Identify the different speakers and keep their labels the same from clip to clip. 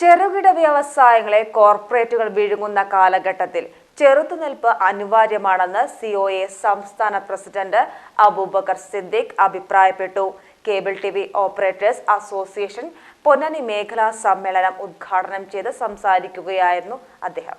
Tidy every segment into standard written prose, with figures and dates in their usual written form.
Speaker 1: ചെറുകിട വ്യവസായങ്ങളെ കോർപ്പറേറ്റുകൾ വിഴുങ്ങുന്ന കാലഘട്ടത്തിൽ ചെറുത്തുനിൽപ്പ് അനിവാര്യമാണെന്ന് സിഒഎ സംസ്ഥാന പ്രസിഡന്റ് അബൂബക്കർ സിദ്ദീഖ് അഭിപ്രായപ്പെട്ടു. Cable TV operators association Ponnani മേഖലാ സമ്മേളനം ഉദ്ഘാടനം ചെയ്ത് സംസാരിക്കുകയായിരുന്നു അദ്ദേഹം.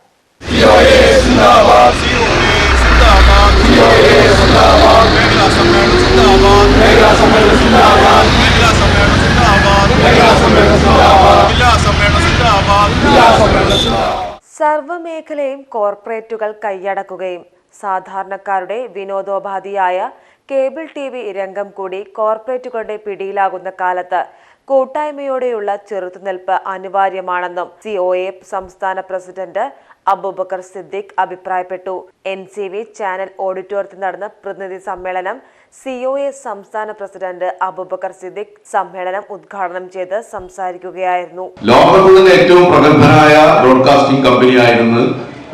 Speaker 1: സർവ്വമേഖലയും കോർപ്പറേറ്റുകൾ കൈയടക്കുകയും സാധാരണക്കാരുടെ വിനോദോപാധിയായ കേബിൾ ടിവി രംഗം കൂടി കോർപ്പറേറ്റുകളുടെ പിടിയിലാകുന്ന കാലത്ത് കൂട്ടായ്മയോടെയുള്ള ചെറുത്തുനിൽപ്പ് അനിവാര്യമാണെന്നും സിഒഎ സംസ്ഥാന പ്രസിഡന്റ് അബൂബക്കർ സിദ്ദീഖ് അഭിപ്രായപ്പെട്ടു. NCV ചാനൽ ഓഡിറ്റോറിയത്തിൽ നടന്ന പ്രതിനിധി സമ്മേളനം സിഒഎ സംസ്ഥാന പ്രസിഡന്റ് അബൂബക്കർ സിദ്ദീഖ് സമ്മേളനം ഉദ്ഘാടനം ചെയ്ത് സംസാരിക്കുകയായിരുന്നു.
Speaker 2: ലോകത്തിലെ ഏറ്റവും പ്രഗത്ഭനായ ബ്രോഡ്കാസ്റ്റിംഗ് കമ്പനിയായിരുന്നു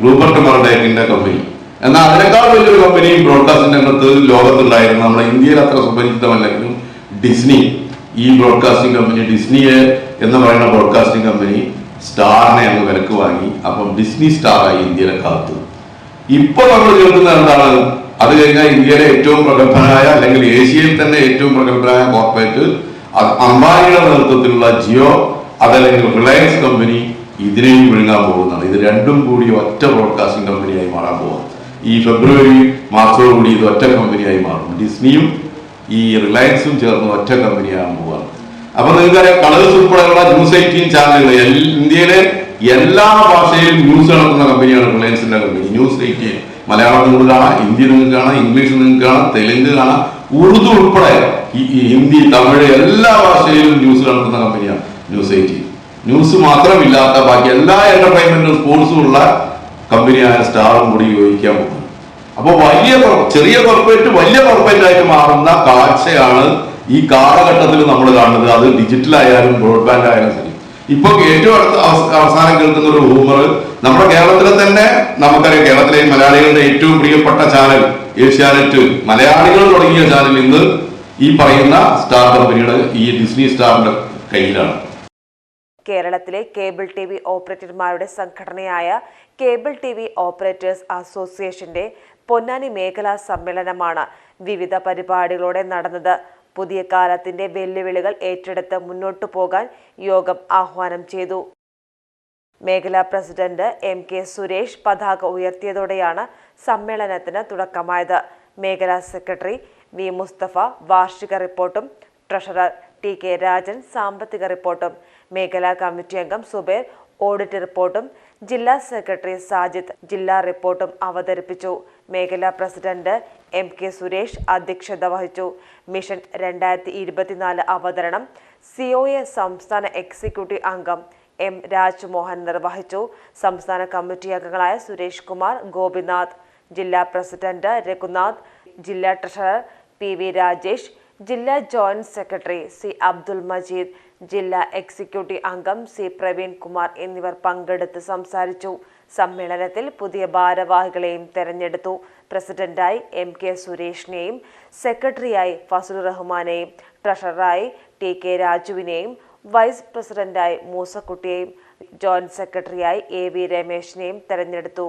Speaker 2: റൂപ്പർട്ട് മർഡോക്കിന്റെ കമ്പനി. എന്നാൽ അതിനേക്കാൾ വലിയൊരു കമ്പനിയും ബ്രോഡ്കാസ്റ്റിംഗ് രംഗത്ത് ലോകത്തുണ്ടായിരുന്നു. നമ്മുടെ ഇന്ത്യയിൽ അത്ര സുപരിചിതമല്ലെങ്കിലും ഡിസ്നി, ഈ ബ്രോഡ്കാസ്റ്റിംഗ് കമ്പനി, ഡിസ്നിയെ എന്ന് പറയുന്ന ബ്രോഡ്കാസ്റ്റിംഗ് കമ്പനി സ്റ്റാറിനെ അങ്ങ് വിലക്ക് വാങ്ങി. അപ്പം ഡിസ്നി സ്റ്റാറായി ഇന്ത്യയിലെ കാലത്ത്. ഇപ്പൊ നമ്മൾ കേൾക്കുന്ന എന്താണ്? അത് കഴിഞ്ഞാൽ ഇന്ത്യയിലെ ഏറ്റവും പ്രഗത്ഭനായ അല്ലെങ്കിൽ ഏഷ്യയിൽ തന്നെ ഏറ്റവും പ്രഗത്ഭനായ കോർപ്പറേറ്റ് അംബാനിയുടെ നേതൃത്വത്തിലുള്ള ജിയോ, അതല്ലെങ്കിൽ റിലയൻസ് കമ്പനി ഇതിനെയും വിഴുങ്ങാൻ പോകുന്നതാണ്. ഇത് രണ്ടും കൂടി ഒറ്റ ബ്രോഡ്കാസ്റ്റിംഗ് കമ്പനിയായി മാറാൻ പോകും. ഈ ഫെബ്രുവരി മാസത്തോടുകൂടി ഇത് ഒറ്റ കമ്പനിയായി മാറും. ഡിസ്നിയും ഈ റിലയൻസും ചേർന്ന് ഒറ്റ കമ്പനിയാകാൻ പോവുകയാണ്. അപ്പൊ നിങ്ങൾക്കറിയാം, കളേഴ്സ് ഉൾപ്പെടെയുള്ള ന്യൂസ് 18 ചാനലുകൾ ഇന്ത്യയിലെ എല്ലാ ഭാഷയിലും ന്യൂസ് നടത്തുന്ന കമ്പനിയാണ് റിലയൻസിന്റെ കമ്പനി. ന്യൂസ് 18 മലയാളം നിങ്ങൾക്ക് കാണാം, ഹിന്ദി നിങ്ങൾക്ക് കാണാം, ഇംഗ്ലീഷ് നിങ്ങൾക്ക് കാണാം, തെലുങ്ക് കാണാം, ഉറുദു ഉൾപ്പെടെ ഹിന്ദി, തമിഴ് എല്ലാ ഭാഷയിലും ന്യൂസ് നടത്തുന്ന കമ്പനിയാണ് ന്യൂസ് 18. ന്യൂസ് മാത്രമില്ലാത്ത ബാക്കി എല്ലാ എന്റർടൈൻമെന്റും സ്പോർട്സും ഉള്ള കമ്പനിയായ സ്റ്റാറും കൂടി യോജിക്കാൻ പോകുന്നു. അപ്പോൾ ചെറിയ കോർപ്പറേറ്റ് വലിയ കോർപ്പറേറ്റ് ആയിട്ട് മാറുന്ന കാഴ്ചയാണ് ഈ കാലഘട്ടത്തിൽ നമ്മൾ കാണുന്നത്. അത് ഡിജിറ്റൽ ആയാലും ബ്രോഡ്ബാൻഡ് ആയാലും ശരി. ഇപ്പൊ ഏറ്റവും അവസാനം കേൾക്കുന്ന ഒരു റൂമർ, നമ്മുടെ കേരളത്തിലെ തന്നെ നമുക്കറിയാം, കേരളത്തിലെ മലയാളികളുടെ ഏറ്റവും പ്രിയപ്പെട്ട ചാനൽ ഏഷ്യാനെറ്റ്, മലയാളികൾ തുടങ്ങിയ ചാനൽ ഇന്ന് ഈ പറയുന്ന സ്റ്റാർ കമ്പനിയുടെ ഈ ഡിസ്നി സ്റ്റാറിന്റെ കയ്യിലാണ്.
Speaker 1: കേരളത്തിലെ കേബിൾ ടിവി ഓപ്പറേറ്റർമാരുടെ സംഘടനയായ കേബിൾ ടിവി ഓപ്പറേറ്റേഴ്സ് അസോസിയേഷന്റെ പൊന്നാനി മേഖലാ സമ്മേളനമാണ് വിവിധ പരിപാടികളോടെ നടന്നത്. പുതിയ കാലത്തിന്റെ വെല്ലുവിളികൾ ഏറ്റെടുത്ത് മുന്നോട്ടു പോകാൻ യോഗം ആഹ്വാനം ചെയ്തു. മേഖലാ പ്രസിഡന്റ് MK സുരേഷ് പതാക ഉയർത്തിയതോടെയാണ് സമ്മേളനത്തിന് തുടക്കമായത്. മേഖലാ സെക്രട്ടറി V മുസ്തഫ വാർഷിക റിപ്പോർട്ടും, ട്രഷറർ TK രാജൻ സാമ്പത്തിക റിപ്പോർട്ടും, മേഖലാ കമ്മിറ്റി അംഗം സുബൈർ ഓഡിറ്റ് റിപ്പോർട്ടും, ജില്ലാ സെക്രട്ടറി സാജിദ് ജില്ലാ റിപ്പോർട്ടും അവതരിപ്പിച്ചു. മേഖലാ പ്രസിഡന്റ് MK സുരേഷ് അധ്യക്ഷത വഹിച്ചു. മിഷൻ 2024 അവതരണം സിഒഎ സംസ്ഥാന എക്സിക്യൂട്ടീവ് അംഗം M രാജ്മോഹൻ നിർവഹിച്ചു. സംസ്ഥാന കമ്മിറ്റി അംഗങ്ങളായ സുരേഷ് കുമാർ, ഗോപിനാഥ്, ജില്ലാ പ്രസിഡന്റ് രഘുനാഥ്, ജില്ലാ ട്രഷറർ PV രാജേഷ്, ജില്ലാ joint secretary C Abdul Majeed, ജില്ലാ എക്സിക്യൂട്ടീവ് അംഗം C പ്രവീൺ കുമാർ എന്നിവർ പങ്കെടുത്ത് സംസാരിച്ചു. സമ്മേളനത്തിൽ പുതിയ ഭാരവാഹികളെയും തെരഞ്ഞെടുത്തു. പ്രസിഡന്റായി MK സുരേഷിനെയും, സെക്രട്ടറിയായി ഫസലുർ റഹ്മാനെയും, ട്രഷററായി TK രാജുവിനെയും, വൈസ് പ്രസിഡന്റായി മൂസക്കുട്ടിയെയും, ജോയിന്റ് സെക്രട്ടറിയായി AV രമേശിനെയും തെരഞ്ഞെടുത്തു.